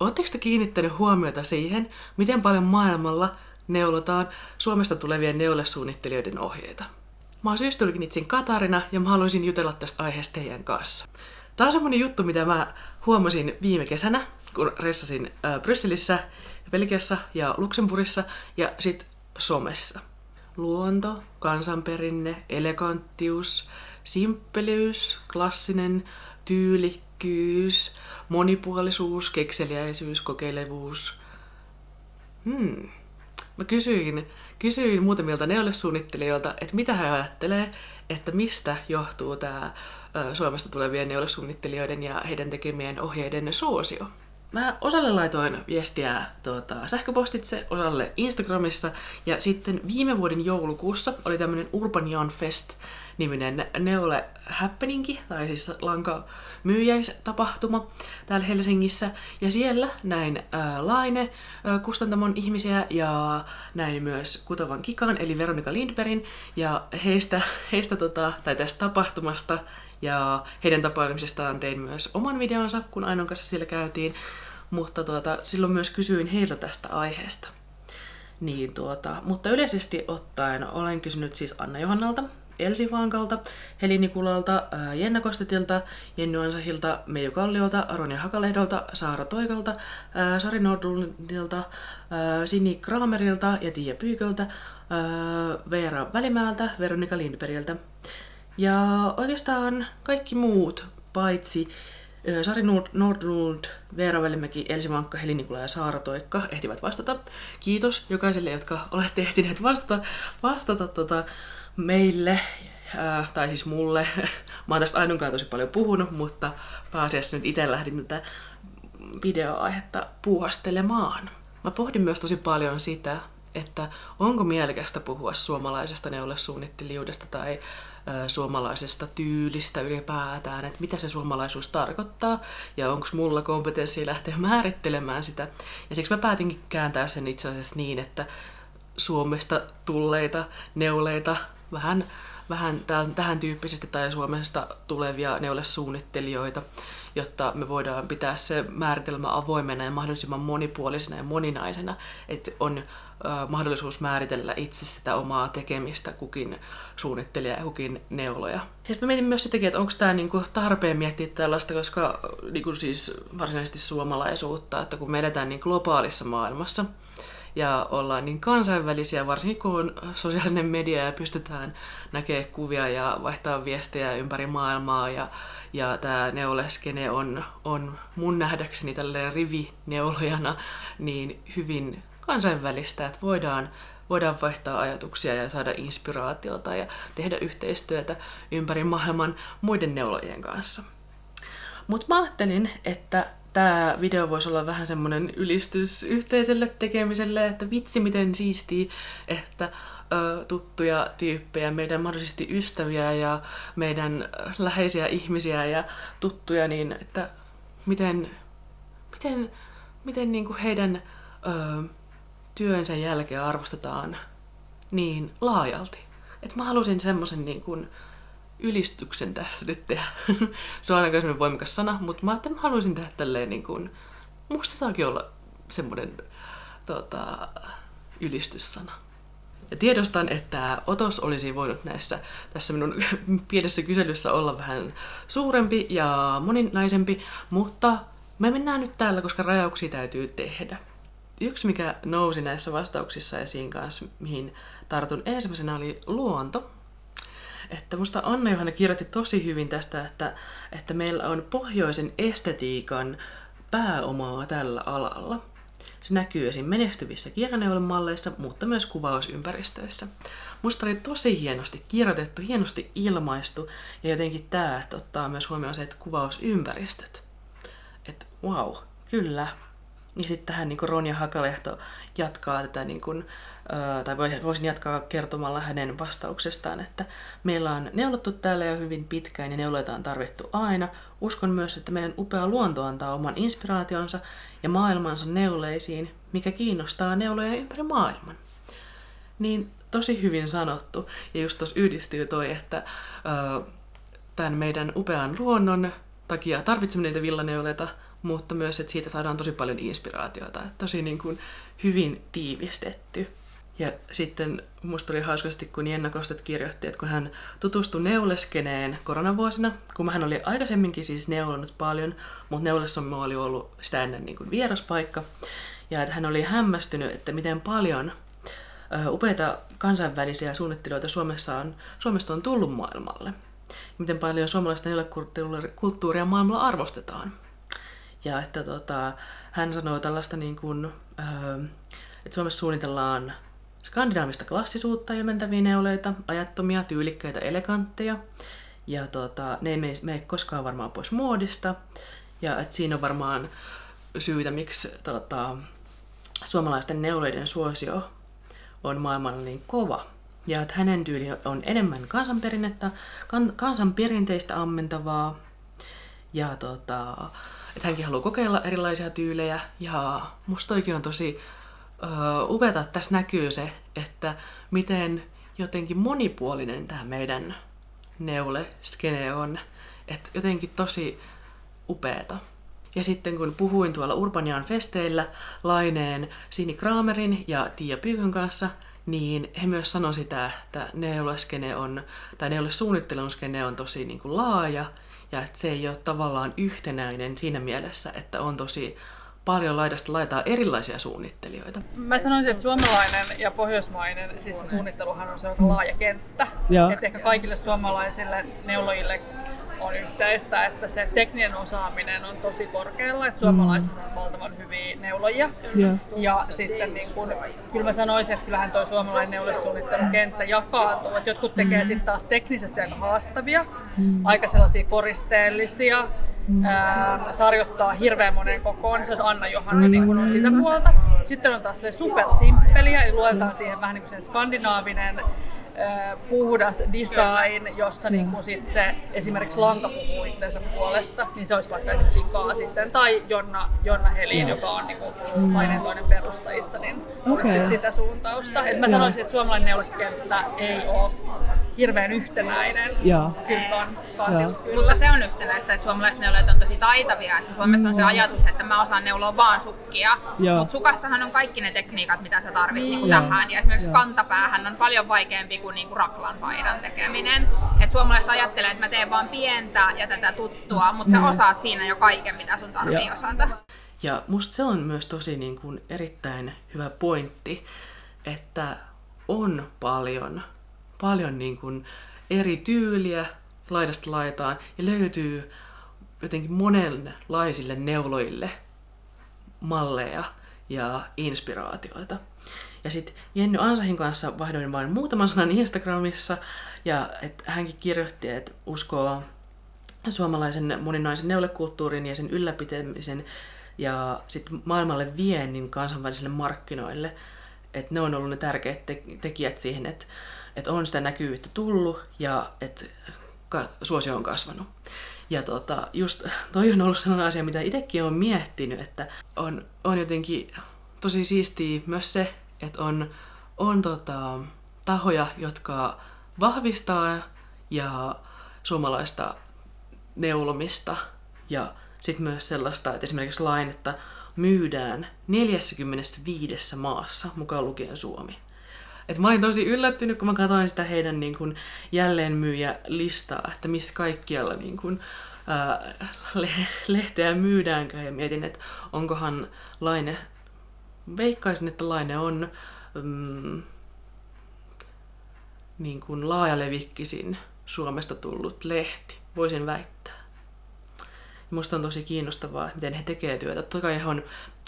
Oletteko te kiinnittänyt huomiota siihen, miten paljon maailmalla neulotaan Suomesta tulevien neulesuunnittelijoiden ohjeita? Mä oon syystulkinitsin Katarina ja mä haluaisin jutella tästä aiheesta teidän kanssa. Tää on semmonen juttu, mitä mä huomasin viime kesänä, kun ressasin Brysselissä, Belgiassa ja Luxemburgissa ja sit somessa. Luonto, kansanperinne, eleganttius, simppeliys, klassinen tyylikkyys, monipuolisuus, kekseliäisyys, kokeilevuus. Mä kysyin muutamilta neulesuunnittelijoilta, että mitä he ajattelee, että mistä johtuu tää Suomesta tulevien neulesuunnittelijoiden ja heidän tekemien ohjeiden suosio. Mä osalle laitoin viestiä sähköpostitse, osalle Instagramissa, ja sitten viime vuoden joulukuussa oli tämmönen Urban Yarn Fest-niminen neule happeningi, tai siis lankamyyjäistapahtuma täällä Helsingissä. Ja siellä näin Laine kustantamon ihmisiä ja näin myös Kutovan Kikan, eli Veronika Lindbergin, ja tai tästä tapahtumasta ja heidän tapaamisestaan tein myös oman videonsa, kun Ainon kanssa siellä käytiin, mutta silloin myös kysyin heiltä tästä aiheesta. Mutta yleisesti ottaen olen kysynyt siis Anna Johannalta, Elsi Vankalta, Heli Nikulalta, Jenna Kostetilta, Jenny Ansahilta, Meiju Kalliolta, Ronja Hakalehdolta, Saara Toikalta, Sari Nordlundilta, Sini Kramerilta ja Tiia Pyyköltä, Veera Välimäeltä, Veronika Lindbergiltä. Ja oikeastaan kaikki muut, paitsi Sari Nordlund, Veera Välimäki, Elsi Vankka, Heli Nikula ja Saara Toikka ehtivät vastata. Kiitos jokaiselle, jotka olette ehtineet vastata meille, tai siis mulle. Mä oon tästä Ainunkaan tosi paljon puhunut, mutta pääasiassa nyt itse lähdin tätä videoaihetta puuhastelemaan. Mä pohdin myös tosi paljon sitä, että onko mielekästä puhua suomalaisesta neulesuunnittelijuudesta tai suomalaisesta tyylistä ylipäätään, että mitä se suomalaisuus tarkoittaa ja onko mulla kompetenssia lähteä määrittelemään sitä. Ja siksi mä päätinkin kääntää sen itse asiassa niin, että Suomesta tulleita neuleita vähän tähän tyyppisesti tai Suomesta tulevia neulesuunnittelijoita, jotta me voidaan pitää se määritelmä avoimena ja mahdollisimman monipuolisena ja moninaisena, että on mahdollisuus määritellä itse sitä omaa tekemistä kukin suunnittelija ja kukin neuloja. Ja sitten mä mietin myös sitäkin, että onko tämä tarpeen miettiä tällaista, koska siis varsinaisesti suomalaisuutta, että kun me edetään niin globaalissa maailmassa, ja ollaan niin kansainvälisiä, varsinkin kun on sosiaalinen media ja pystytään näkemään kuvia ja vaihtaa viestejä ympäri maailmaa. Ja tää neuleskene on mun nähdäkseni tälleen rivineulojana niin hyvin kansainvälistä, että voidaan vaihtaa ajatuksia ja saada inspiraatiota ja tehdä yhteistyötä ympäri maailman muiden neulojien kanssa. Mutta mä ajattelin, että tää video voisi olla vähän semmonen ylistys yhteiselle tekemiselle, että vitsi miten siistiä, että tuttuja tyyppejä, meidän mahdollisesti ystäviä ja meidän läheisiä ihmisiä ja tuttuja, niin että miten niinku heidän työnsä jälkeen arvostetaan niin laajalti. Et mä halusin semmosen niinku ylistyksen tässä nyt tehdä. Se on ainakaan semmoinen voimakas sana, mutta mä ajattelin, että haluaisin tehdä tälleen niin kuin, musta saakin olla semmoinen ylistyssana. Ja tiedostan, että otos olisi voinut tässä minun pienessä kyselyssä olla vähän suurempi ja moninaisempi, mutta me mennään nyt täällä, koska rajauksia täytyy tehdä. Yksi, mikä nousi näissä vastauksissa esiin kanssa, mihin tartun ensimmäisenä, oli luonto. Että musta Anna-Johanna kirjoitti tosi hyvin tästä, että meillä on pohjoisen estetiikan pääomaa tällä alalla. Se näkyy esim. Menestyvissä kierroneulemalleissa, mutta myös kuvausympäristöissä. Musta oli tosi hienosti kirjoitettu, hienosti ilmaistu ja jotenkin tää, että ottaa myös huomioon se, että kuvausympäristöt. Että wow, kyllä. Ja sitten tähän niin Ronja Hakalehto jatkaa tätä, tai voisin jatkaa kertomalla hänen vastauksestaan, että meillä on neulottu täällä jo hyvin pitkään ja neuloita on tarvittu aina. Uskon myös, että meidän upea luonto antaa oman inspiraationsa ja maailmansa neuleisiin, mikä kiinnostaa neuloja ympäri maailman. Niin tosi hyvin sanottu. Ja just tuossa yhdistyy toi, että tämän meidän upean luonnon takia tarvitsemme niitä villaneuleita, mutta myös, että siitä saadaan tosi paljon inspiraatiota. Tosi niin kuin hyvin tiivistetty. Ja sitten musta oli hauskasti, kun Jenna Kostet kirjoitti, että kun hän tutustui neuleskeneen koronavuosina, kun hän oli aikaisemminkin siis neulonut paljon, mutta Neulesommo oli ollut sitä ennen niin kuin vieraspaikka. Ja että hän oli hämmästynyt, että miten paljon upeita kansainvälisiä suunnittelijoita Suomesta on tullut maailmalle. Miten paljon suomalaista neulekulttuuria maailmalla arvostetaan. Ja että hän sanoi tällaista, niin kuin, että Suomessa suunnitellaan skandinaavista klassisuutta ilmentäviä neuleita, ajattomia, tyylikkäitä, elegantteja. Ja ne ei mene koskaan varmaan pois muodista. Ja että siinä on varmaan syytä, miksi suomalaisten neuleiden suosio on maailmalla niin kova. Ja että hänen tyyli on enemmän kansanperinteistä ammentavaa. Ja että hänkin haluaa kokeilla erilaisia tyylejä. Ja musta toikin on tosi upeata, että tässä näkyy se, että miten jotenkin monipuolinen tämä meidän neule-skene on. Että jotenkin tosi upeata. Ja sitten kun puhuin tuolla Urbanian festeillä Laineen, Sini Kramerin ja Tiia Pyykön kanssa, niin he myös sanoi sitä, että neulesuunnittelun skene on tosi niin kuin laaja ja että se ei ole tavallaan yhtenäinen siinä mielessä, että on tosi paljon laidasta laitaa erilaisia suunnittelijoita. Mä sanoisin, että suomalainen ja pohjoismainen, siis se suunnitteluhan on se aika laaja kenttä. Että ehkä kaikille suomalaisille neulojille on yhteistä, että se tekninen osaaminen on tosi korkealla, että suomalaiset on valtavan hyviä neulojia. Ja sitten niin kun, kyllä mä sanoisin, että kyllähän toi suomalainen neulesuunnittelukenttä jakaantuu. Että jotkut tekee sitten taas teknisesti aika haastavia, aika sellaisia koristeellisia, sarjoittaa hirveän monen kokoon, niin se olisi Anna Johanna niin kun on sitä puolta. Sitten on taas supersimppeliä, eli luetaan siihen vähän niin kuin sen skandinaavinen puhdas design, jossa niinku sit se esimerkiksi lanka puhuu itsensä puolesta, niin se olisi vaikka Kikaa sitten, tai Jonna Helin, joka on niinku Laineen toinen perustajista, niin sit sitä suuntausta. Et mä sanoisin, että suomalainen neulekenttä ei ole hirveän yhtenäinen siltä kantilta. Mutta se on yhtenäistä, että suomalaiset neulojat on tosi taitavia. Että Suomessa on se ajatus, että mä osaan neuloa vaan sukkia, mutta sukassahan on kaikki ne tekniikat, mitä sä tarvit niinku tähän. Ja esimerkiksi kantapäähän on paljon vaikeampi kuin niinku raklan paidan tekeminen. Et suomalaiset ajattelee, että mä teen vaan pientä ja tätä tuttua, mutta sä osaat siinä jo kaiken, mitä sun tarvii osata. Ja musta se on myös tosi niin kuin erittäin hyvä pointti, että on paljon niin kuin eri tyyliä laidasta laitaan ja löytyy jotenkin monenlaisille neuloille malleja ja inspiraatioita. Ja sitten Jenny Ansahin kanssa vaihdoin vain muutaman sanan Instagramissa ja hänkin kirjoitti, että uskoo suomalaisen moninaisen neulekulttuurin ja sen ylläpitämisen ja sitten maailmalle viennin kansainvälisille markkinoille. Että ne on ollut ne tärkeät tekijät siihen, että on sitä näkyvyyttä tullut ja että suosio on kasvanut. Ja just toi on ollut sellainen asia, mitä itsekin olen miettinyt, että on jotenkin tosi siistiä myös se, että on tahoja, jotka vahvistaa ja suomalaista neulomista ja sitten myös sellaista, että esimerkiksi Lainetta myydään 45 maassa, mukaan lukien Suomi. Et mä olin tosi yllättynyt, kun mä katsoin sitä heidän niin kun, jälleenmyyjälistaa, että mistä kaikkialla niin kun, lehteä myydäänkään. Ja mietin, että onkohan Laine, veikkaisin, että Laine on niin kun laajalevikkisin Suomesta tullut lehti, voisin väittää. Musta on tosi kiinnostavaa, miten he tekevät työtä. Totta kai he on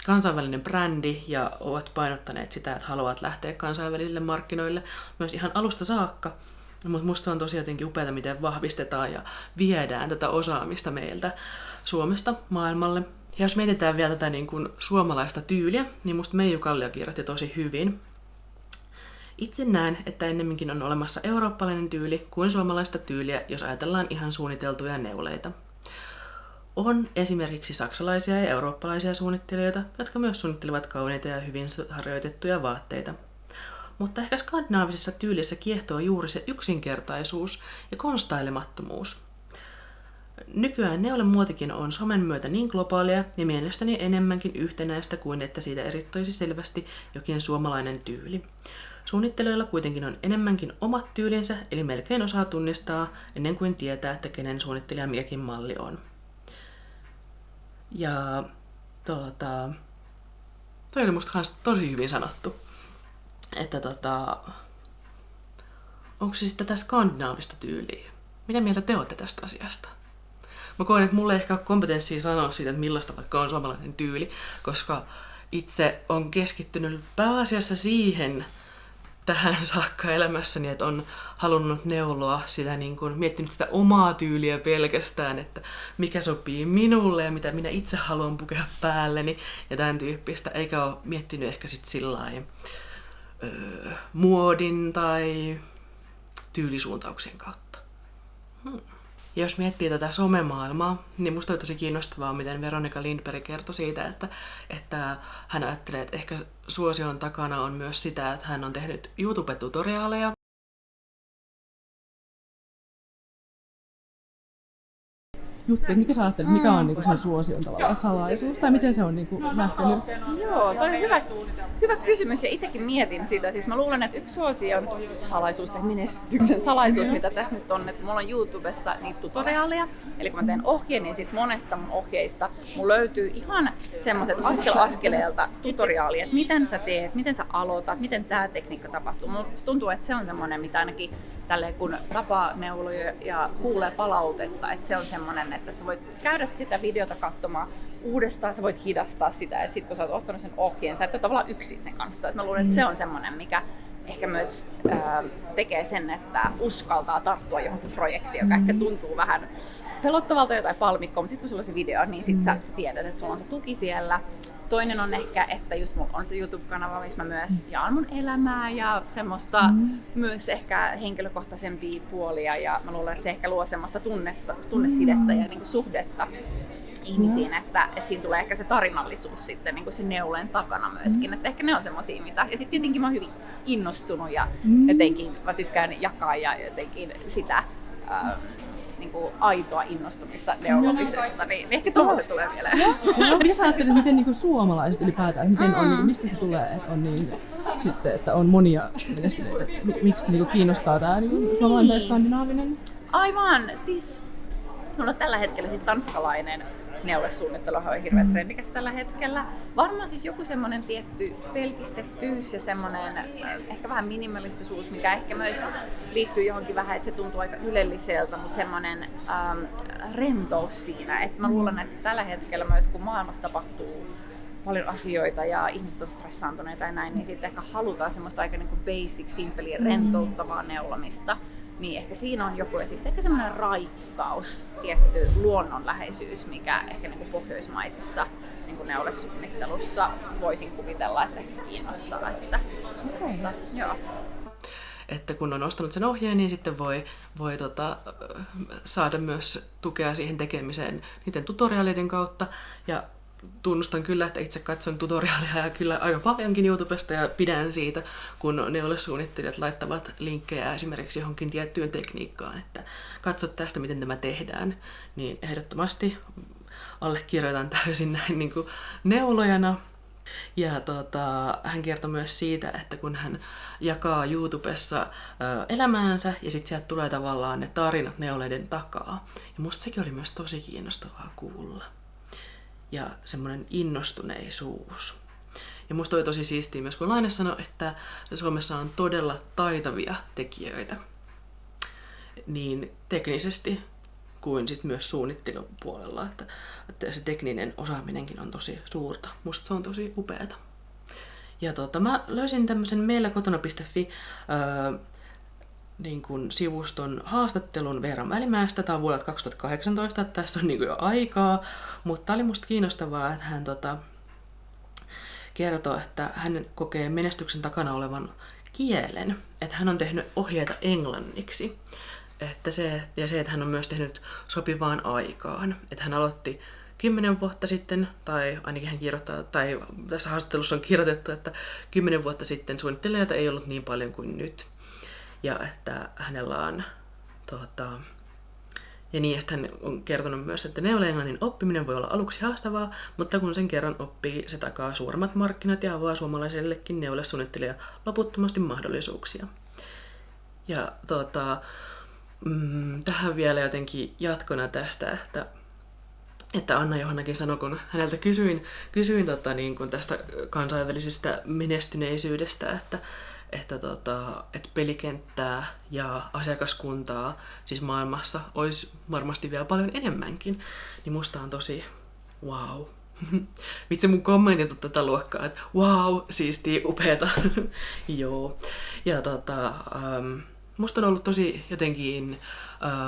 kansainvälinen brändi ja ovat painottaneet sitä, että haluavat lähteä kansainvälisille markkinoille myös ihan alusta saakka. Mutta musta on tosi jotenkin upeaa, miten vahvistetaan ja viedään tätä osaamista meiltä Suomesta maailmalle. Ja jos mietitään vielä tätä niin kuin suomalaista tyyliä, niin musta Meiju Kallio kirjoitti tosi hyvin. Itse näen, että ennemminkin on olemassa eurooppalainen tyyli kuin suomalaista tyyliä, jos ajatellaan ihan suunniteltuja neuleita. On esimerkiksi saksalaisia ja eurooppalaisia suunnittelijoita, jotka myös suunnittelevat kauniita ja hyvin harjoitettuja vaatteita. Mutta ehkä skandinaavisessa tyylissä kiehtoo juuri se yksinkertaisuus ja konstailemattomuus. Nykyään neulemuotikin on somen myötä niin globaalia ja mielestäni enemmänkin yhtenäistä kuin että siitä erittoisi selvästi jokin suomalainen tyyli. Suunnittelijoilla kuitenkin on enemmänkin omat tyylinsä, eli melkein osaa tunnistaa ennen kuin tietää, että kenen suunnittelija mikin malli on. Ja toi oli musta kans tosi hyvin sanottu, että onko se sitten tästä skandinaavista tyyliä? Mitä mieltä te olette tästä asiasta? Mä koen, että mulla ei ehkä ole kompetenssia sanoa siitä, että millaista vaikka on suomalainen tyyli, koska itse on keskittynyt pääasiassa siihen tähän saakka elämässäni, että on halunnut neuloa sitä, niin kuin, miettinyt sitä omaa tyyliä pelkästään, että mikä sopii minulle ja mitä minä itse haluan pukea päälleni ja tämän tyyppistä, eikä ole miettinyt ehkä sit sillain muodin tai tyylisuuntauksien kautta. Ja jos miettii tätä somemaailmaa, niin musta oli tosi kiinnostavaa, miten Veronica Lindberg kertoi siitä, että hän ajattelee, että ehkä suosion takana on myös sitä, että hän on tehnyt YouTube-tutoriaaleja. Jutti, mikä sä ajattelet, mikä on niinku sen suosion tavallaan salaisuus, tai miten se on niinku lähtenyt? Joo, toi on hyvä kysymys, ja itsekin mietin sitä. Siis mä luulen, että yksi suosion salaisuus tai menestyksen salaisuus, mitä tässä nyt on, että mulla on YouTubessa niitä tutoriaaleja, eli kun mä teen ohjeen, niin sit monesta mun ohjeista mun löytyy ihan semmoiset askel askeleelta tutoriaalia, että miten sä teet, miten sä aloitat, miten tää tekniikka tapahtuu. Musta tuntuu, että se on semmoinen, mitä ainakin tälleen kun tapaa neuloja ja kuulee palautetta, että se on semmoinen, että sä voit käydä sitä videota katsomaan uudestaan, sä voit hidastaa sitä, että sit kun sä oot ostanut sen ohjeen, sä et ole tavallaan yksin sen kanssa. Et mä luulen, että se on semmoinen, mikä ehkä myös tekee sen, että uskaltaa tarttua johonkin projektiin, joka ehkä tuntuu vähän pelottavalta jotain palmikkoa, mutta sit kun sulla on se video, niin sit sä tiedät, että sulla on se tuki siellä. Toinen on ehkä, että just mulla on se YouTube-kanava, missä mä myös jaan mun elämää ja semmoista myös ehkä henkilökohtaisempia puolia, ja mä luulen, että se ehkä luo semmoista tunnesidettä ja niinku suhdetta ihmisiin, että siinä tulee ehkä se tarinallisuus sitten niinku se neuleen takana myöskin, että ehkä ne on semmosia mitä. Ja sitten tietenkin mä oon hyvin innostunut ja jotenkin mä tykkään jakaa ja jotenkin sitä niinku aitoa innostumista neulomisesta, niin ehkä tommoset tulee vielä. Mitä sä ajattelet, miten niinku suomalaiset ylipäätään, miten on, mistä se tulee, että on niin sitten, että on monia menestyneitä, miksi se niinku kiinnostaa tää niinku suomalainen tai skandinaavinen? Aivan, siis mulla on tällä hetkellä siis tanskalainen neulesuunnittelu on hirveän trendikäs tällä hetkellä. Varmaan siis joku semmoinen tietty pelkistettyys ja semmoinen ehkä vähän minimalistisuus, mikä ehkä myös liittyy johonkin vähän, että se tuntuu aika ylelliseltä, mutta semmoinen rentous siinä. Et mä luulen, että tällä hetkellä myös kun maailmassa tapahtuu paljon asioita ja ihmiset on stressaantuneita ja näin, niin sitten ehkä halutaan semmoista aika niin kuin basic, simppeliä, rentouttavaa neulomista. Niin ehkä siinä on joku, ja sitten ehkä semmoinen raikkaus, tietty luonnonläheisyys, mikä ehkä niin kuin pohjoismaisessa niin kuin neulesuunnittelussa voisin kuvitella, että ehkä kiinnostaa. Joo. Että kun on ostanut sen ohjeen, niin sitten voi saada myös tukea siihen tekemiseen niiden tutoriaaleiden kautta. Ja tunnustan kyllä, että itse katson tutoriaaleja ja kyllä aika paljonkin YouTubesta ja pidän siitä, kun neulesuunnittelijat laittavat linkkejä esimerkiksi johonkin tiettyyn tekniikkaan, että katso tästä, miten tämä tehdään, niin ehdottomasti allekirjoitan täysin näin niin kuin neulojana. Ja hän kertoi myös siitä, että kun hän jakaa YouTubessa elämäänsä ja sitten sieltä tulee tavallaan ne tarinat neuleiden takaa. Ja musta sekin oli myös tosi kiinnostavaa kuulla. Ja semmoinen innostuneisuus. Ja musta oli tosi siistiä myös, kun Laine sanoi, että Suomessa on todella taitavia tekijöitä. Niin teknisesti kuin sit myös suunnittelupuolella, että se tekninen osaaminenkin on tosi suurta. Musta se on tosi upeata. Ja mä löysin tämmöisen meilläkotona.fi niin kuin sivuston haastattelun Veera Välimäestä. Tämä on vuodelta 2018, että tässä on niin kuin jo aikaa, mutta oli musta kiinnostavaa, että hän kertoo, että hän kokee menestyksen takana olevan kielen, että hän on tehnyt ohjeita englanniksi. Että että hän on myös tehnyt sopivaan aikaan. Että hän aloitti 10 vuotta sitten, tai ainakin hän kirjoittaa, tai tässä haastattelussa on kirjoitettu, että 10 vuotta sitten suunnittelijoita ei ollut niin paljon kuin nyt. Ja että hänellä on Ja niin, että hän on kertonut myös, että neule-englannin oppiminen voi olla aluksi haastavaa, mutta kun sen kerran oppii, se takaa suuremmat markkinat ja avaa suomalaisellekin neulesuunnittelijalle loputtomasti mahdollisuuksia. Ja tähän vielä jotenkin jatkona tästä, että Anna Johannakin sanoi, kun häneltä kysyin niin kun tästä kansainvälisestä menestyneisyydestä, että pelikenttää ja asiakaskuntaa siis maailmassa olisi varmasti vielä paljon enemmänkin, niin musta on tosi wow. Vitsi, mun kommentit on tätä luokkaa, että wow, siistiä, upeeta. Joo. Ja musta on ollut tosi jotenkin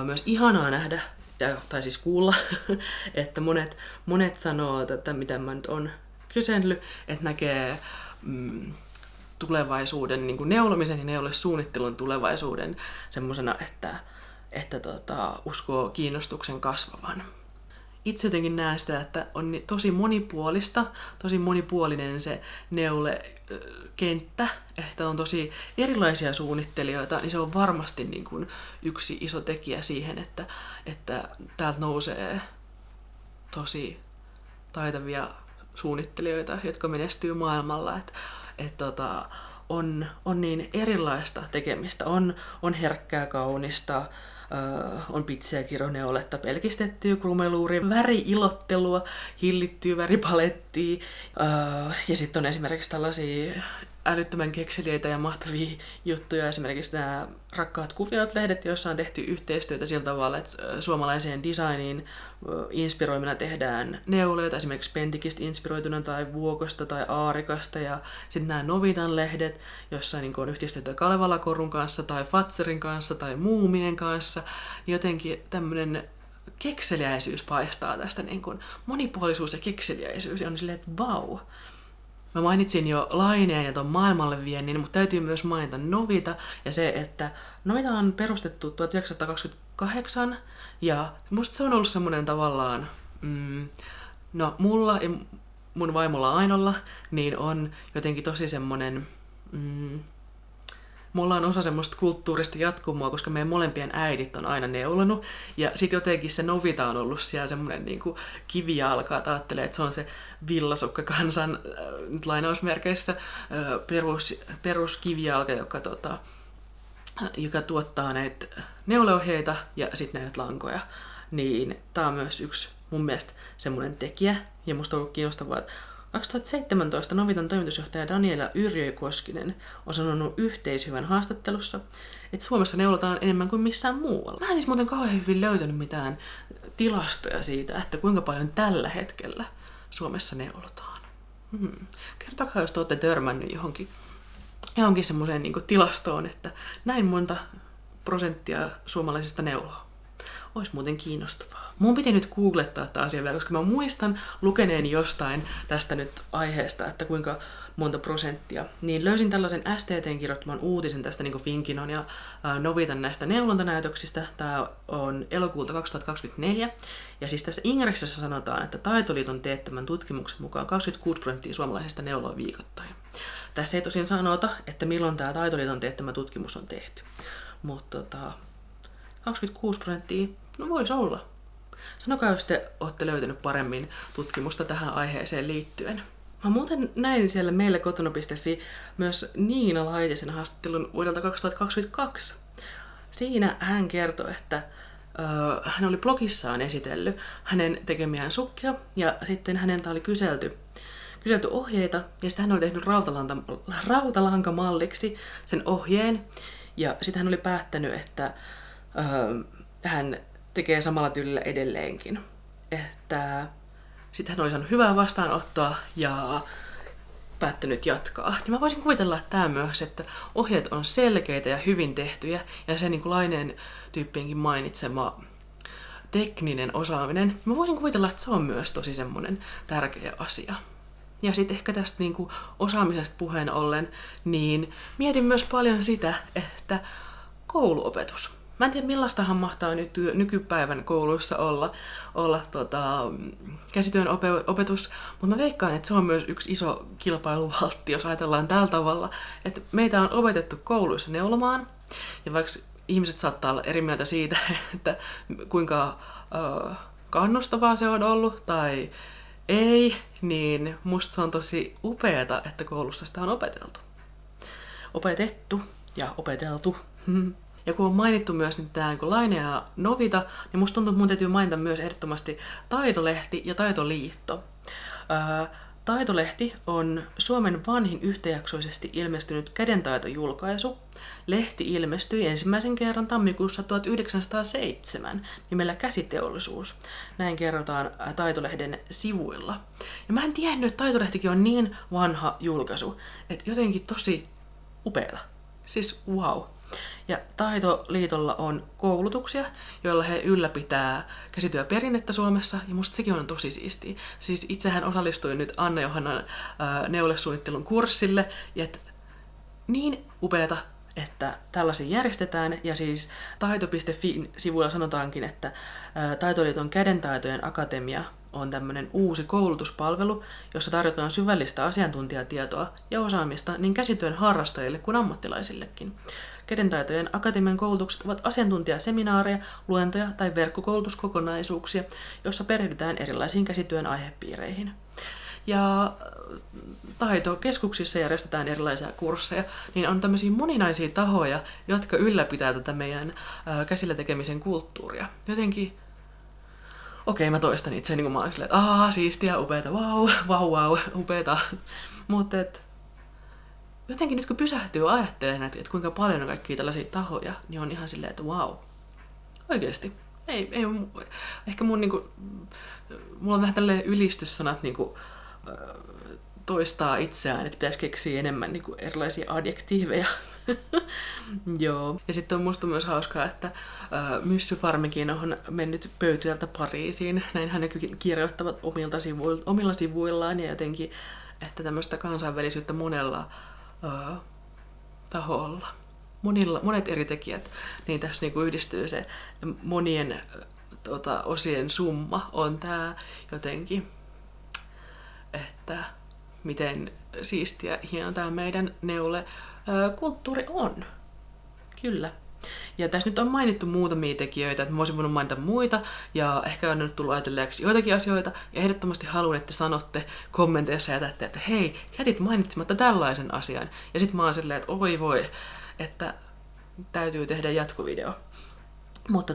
myös ihanaa nähdä, tai siis kuulla, että monet sanoo tätä, mitä mä nyt on kysellyt, että näkee tulevaisuuden, niin kuin neulomisen ja neulesuunnittelun tulevaisuuden semmosena, että uskoo kiinnostuksen kasvavan. Itse jotenkin näen sitä, että on tosi monipuolista, tosi monipuolinen se neulekenttä, että on tosi erilaisia suunnittelijoita, niin se on varmasti niin kuin yksi iso tekijä siihen, että täältä nousee tosi taitavia suunnittelijoita, jotka menestyy maailmalla. On niin erilaista tekemistä. On herkkää, kaunista, on pitsiä, kironeuletta, pelkistettyä krumeluuria, väriilottelua, hillittyä väripalettia. Ja sitten on esimerkiksi tällaisia älyttömän kekseliäitä ja mahtavia juttuja. Esimerkiksi nämä Rakkaat kuviot-lehdet, joissa on tehty yhteistyötä sillä tavalla, että suomalaiseen designiin inspiroimina tehdään neuleita, esimerkiksi Pentikistä inspiroituna tai Vuokosta tai Aarikasta. Ja sitten nämä Novitan-lehdet, joissa niin on yhteistyötä Kalevalakorun kanssa tai Fatserin kanssa tai Muumien kanssa. Niin jotenkin tämmöinen kekseliäisyys paistaa tästä, niin kuin monipuolisuus ja kekseliäisyys. Ja on silleen, että vau. Mä mainitsin jo Laineen ja ton maailmalle viennin, mutta täytyy myös mainita Novita ja se, että Novita on perustettu 1928 ja musta se on ollut semmonen tavallaan, mulla ja mun vaimolla Ainolla, niin on jotenkin tosi semmonen, mulla on osa semmoista kulttuurista jatkumoa, koska meidän molempien äidit on aina neulonut. Ja sit jotenkin se Novita on ollut siellä semmonen niinku kivijalka, että ajattelee, että se on se villasukkakansan nyt lainausmerkeissä peruskivijalka, joka tuottaa näitä neuleohjeita ja sitten näitä lankoja. Niin tää on myös yksi mun mielestä semmonen tekijä. Ja musta on ollut kiinnostavaa, että 2017 Novitan toimitusjohtaja Daniela Yrjö-Koskinen on sanonut Yhteishyvän haastattelussa, että Suomessa neulotaan enemmän kuin missään muualla. Mä en siis muuten kauhean hyvin löytänyt mitään tilastoja siitä, että kuinka paljon tällä hetkellä Suomessa neulotaan. Kertokaa, jos te olette törmännyt johonkin semmoiseen niin kuin tilastoon, että näin monta prosenttia suomalaisista neuloo. Olisi muuten kiinnostavaa. Mun piti nyt googlettaa tämä asia vielä, koska mä muistan lukeneeni jostain tästä nyt aiheesta, että kuinka monta prosenttia. Niin löysin tällaisen STT:n kirjoittaman uutisen tästä niin kuin Finkinon ja Novitan näistä neulontanäytöksistä. Tämä on elokuulta 2024. Ja siis tässä Ingressissä sanotaan, että Taitoliiton teettämän tutkimuksen mukaan 26% suomalaisista neuloo viikoittain. Tässä ei tosin sanota, että milloin tämä Taitoliiton teettämä tutkimus on tehty. Mutta 26%, no voisi olla. Sanokaa, jos te olette löytänyt paremmin tutkimusta tähän aiheeseen liittyen. Mä muuten näin siellä meillä kotona.fi myös Niina Laitisen haastattelun vuodelta 2022. Siinä hän kertoi, että hän oli blogissaan esitellyt hänen tekemiään sukkia ja sitten häneltä oli kyselty ohjeita ja sitten hän oli tehnyt rautalankamalliksi sen ohjeen ja sitten hän oli päättänyt, että hän tekee samalla tyylillä edelleenkin. Että sitten hän oli saanut hyvää vastaanottoa ja päättänyt jatkaa. Niin mä voisin kuvitella, että tämä myös, että ohjeet on selkeitä ja hyvin tehtyjä ja se niin kuin Laineen tyyppienkin mainitsema tekninen osaaminen, mä voisin kuvitella, että se on myös tosi semmoinen tärkeä asia. Ja sitten ehkä tästä niin kuin osaamisesta puheen ollen, niin mietin myös paljon sitä, että kouluopetus. Mä en tiedä millaistahan mahtaa nyt nykypäivän kouluissa olla käsityön opetus, mutta mä veikkaan, että se on myös yksi iso kilpailuvaltti, jos ajatellaan tällä tavalla, että meitä on opetettu kouluissa neulomaan, ja vaikka ihmiset saattaa olla eri mieltä siitä, että kuinka kannustavaa se on ollut tai ei, niin musta se on tosi upeata, että koulussa sitä on opetettu ja opeteltu. Ja kun on mainittu myös nyt tää Laine ja Novita, niin musta tuntuu, että mun täytyy mainita myös ehdottomasti Taitolehti ja Taitoliitto. Taitolehti on Suomen vanhin yhtäjaksoisesti ilmestynyt kädentaitojulkaisu. Lehti ilmestyi ensimmäisen kerran tammikuussa 1907 nimellä Käsiteollisuus. Näin kerrotaan Taitolehden sivuilla. Ja mä en tiennyt, että Taitolehtikin on niin vanha julkaisu, että jotenkin tosi upeata. Siis wow. Ja Taitoliitolla on koulutuksia, joilla he ylläpitää käsityöperinnettä Suomessa, ja musta sekin on tosi siistiä. Siis itsehän osallistuin nyt Anna-Johannan neulesuunnittelun kurssille, ja niin upeata, että tällaisia järjestetään, ja siis taito.fi-sivuilla sanotaankin, että Taitoliiton kädentaitojen akatemia on tämmöinen uusi koulutuspalvelu, jossa tarjotaan syvällistä asiantuntijatietoa ja osaamista niin käsityön harrastajille kuin ammattilaisillekin. Kädentaitojen akatemian koulutukset ovat asiantuntijaseminaareja, luentoja tai verkkokoulutuskokonaisuuksia, joissa perehdytään erilaisiin käsityön aihepiireihin. Ja taitokeskuksissa järjestetään erilaisia kursseja, niin on tämmöisiä moninaisia tahoja, jotka ylläpitää tätä meidän käsillä tekemisen kulttuuria. Jotenkin, okei, mä toistan itseäni, kun mä oon silleen, että siistiä, upeeta, wow, upeeta. Mutta jotenkin nyt kun pysähtyy ajattelemaan, että kuinka paljon on kaikkia tällaisia tahoja, niin on ihan silleen, että wow. Oikeesti. Ei, ehkä mulla on vähän tälleen ylistyssanat toistaa itseään, että pitäisi keksiä enemmän erilaisia adjektiiveja. Joo. Ja sitten on musta myös hauskaa, että Myssy Farmikin on mennyt Pöytyältä Pariisiin. Näin hän kirjoittavat omilla sivuillaan ja jotenkin, että tämmöistä kansainvälisyyttä monella taholla. Monet eri tekijät, niin tässä yhdistyy se monien osien summa on tää jotenkin, että miten siistiä ja hieno tää meidän neule-kulttuuri on. Kyllä. Ja tässä nyt on mainittu muutamia tekijöitä, että mä olisin voinut mainita muita, ja ehkä on nyt tullut ajatelleeksi joitakin asioita, ja ehdottomasti haluan, että sanotte kommenteissa ja jätätte, että hei, jätit mainitsematta tällaisen asian. Ja sit mä oon silleen, että oi voi, että täytyy tehdä jatkovideo. Mutta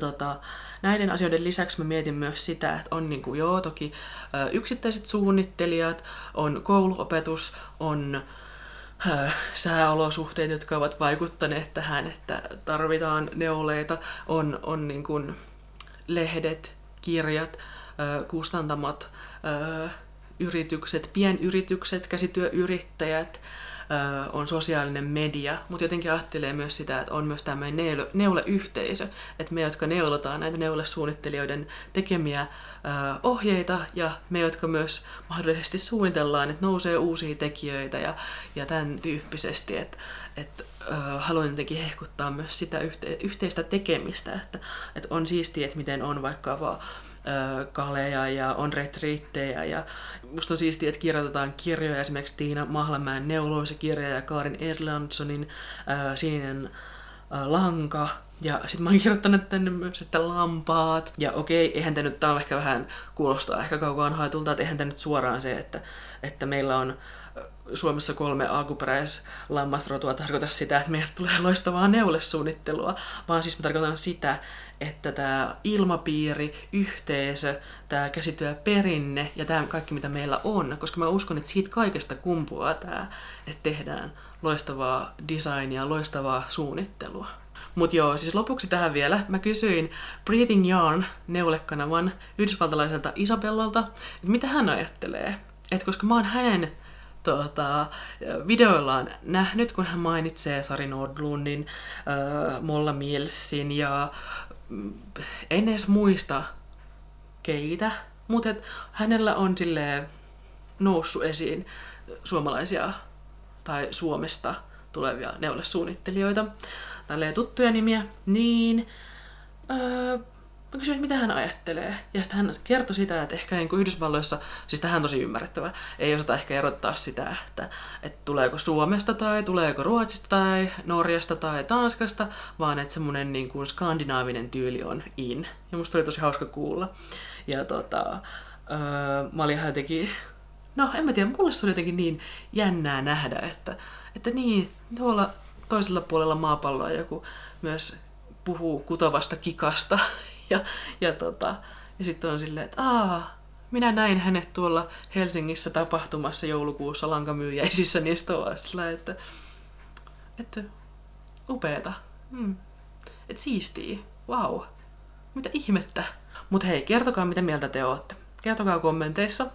näiden asioiden lisäksi mä mietin myös sitä, että on toki yksittäiset suunnittelijat, on kouluopetus, on sääolosuhteet, jotka ovat vaikuttaneet tähän, että tarvitaan neuleita, on lehdet, kirjat, kustantamot, yritykset, pienyritykset, käsityöyrittäjät, on sosiaalinen media, mutta jotenkin ajattelee myös sitä, että on myös tämmöinen neuleyhteisö, että me, jotka neulotaan näitä neulesuunnittelijoiden tekemiä ohjeita, ja me, jotka myös mahdollisesti suunnitellaan, että nousee uusia tekijöitä ja tämän tyyppisesti, että haluan jotenkin hehkuttaa myös sitä yhteistä tekemistä, että on siistiä, että miten on vaikka vaan kaleja ja on retriittejä ja musta on siistiä, että kirjoitetaan kirjoja, esimerkiksi Tiina Mahlamäen Neuloisa-kirja ja Karin Erlandssonin Sininen lanka. Ja sit mä oon kirjoittanut tänne myös, että lampaat. Ja okei, eihän tää nyt, tää on ehkä vähän kuulostaa ehkä kaukaan haetulta, että eihän tää nyt suoraan se, että meillä on Suomessa 3 alkuperäislammasrotua tarkoita sitä, että meiltä tulee loistavaa neulesuunnittelua, vaan siis mä tarkoitan sitä, että tämä ilmapiiri, yhteisö, tämä käsityöperinne ja tämä kaikki mitä meillä on, koska mä uskon, että siitä kaikesta kumpuaa tämä, että tehdään loistavaa designia, loistavaa suunnittelua. Mut joo, siis lopuksi tähän vielä. Mä kysyin Breathing Yarn neulekanavan yhdysvaltalaiselta Isabellalta, että mitä hän ajattelee. Et koska mä oon hänen videoillaan nähnyt, kun hän mainitsee Sari Nordlundin, Molla Millsin ja en edes muista keitä, mutta hänellä on silleen noussut esiin suomalaisia tai Suomesta tulevia neulesuunnittelijoita, tälleen tuttuja nimiä, niin mä kysyin, että mitä hän ajattelee. Ja sitten hän kertoi sitä, että ehkä niin kuin Yhdysvalloissa, siis tähän on tosi ymmärrettävä, ei osata ehkä erottaa sitä, että tuleeko Suomesta tai tuleeko Ruotsista tai Norjasta tai Tanskasta, vaan että semmonen niin kuin skandinaavinen tyyli on in. Ja musta oli tosi hauska kuulla. Ja mä olin ihan jotenkin, no en mä tiedä, mulle se oli jotenkin niin jännää nähdä, että niin, tuolla toisella puolella maapalloa joku myös puhuu kutovasta kikasta. Ja sitten on silleen, että minä näin hänet tuolla Helsingissä tapahtumassa joulukuussa lankamyyjäisissä, niin sitten on sillä, että upeeta. Että siistii. Vau. Wow. Mitä ihmettä. Mut hei, kertokaa mitä mieltä te ootte. Kertokaa kommenteissa.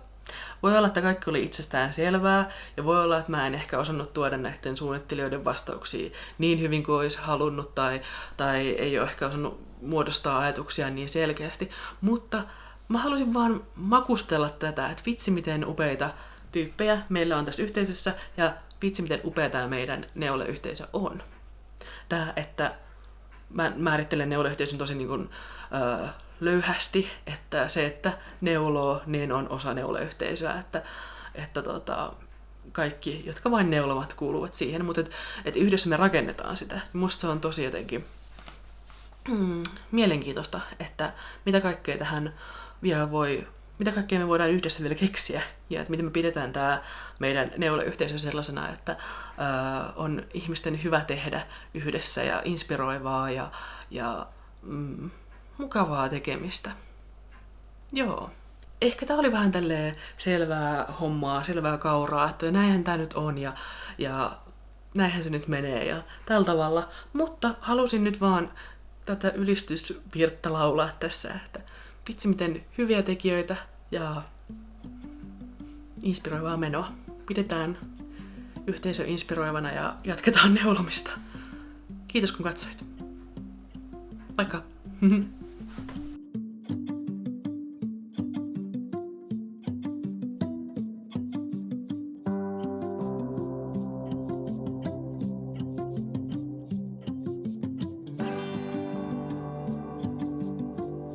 Voi olla, että kaikki oli itsestään selvää, ja voi olla, että mä en ehkä osannut tuoda näiden suunnittelijoiden vastauksia niin hyvin kuin olisi halunnut, tai ei ole ehkä osannut muodostaa ajatuksia niin selkeästi, mutta mä halusin vaan makustella tätä, että vitsi miten upeita tyyppejä meillä on tässä yhteisössä, ja vitsi miten upea tämä meidän neuleyhteisö on. Tää, että mä määrittelen neuleyhteisön tosi niin kuin, löyhästi, että se, että neuloo, niin on osa neuleyhteisöä, että kaikki, jotka vain neulovat, kuuluvat siihen, mutta et yhdessä me rakennetaan sitä. Musta se on tosi jotenkin mielenkiintoista, että mitä kaikkea tähän vielä mitä kaikkea me voidaan yhdessä vielä keksiä, ja että miten me pidetään tämä meidän neuleyhteisö sellaisena, että on ihmisten hyvä tehdä yhdessä ja inspiroivaa ja mukavaa tekemistä. Joo. Ehkä tää oli vähän tälleen selvää hommaa, selvää kauraa, että näinhän tää nyt on ja näinhän se nyt menee ja tällä tavalla. Mutta halusin nyt vaan tätä ylistysvirttä laulaa tässä, että vitsi miten hyviä tekijöitä ja inspiroivaa menoa. Pidetään yhteisö inspiroivana ja jatketaan neulomista. Kiitos kun katsoit. Moikka!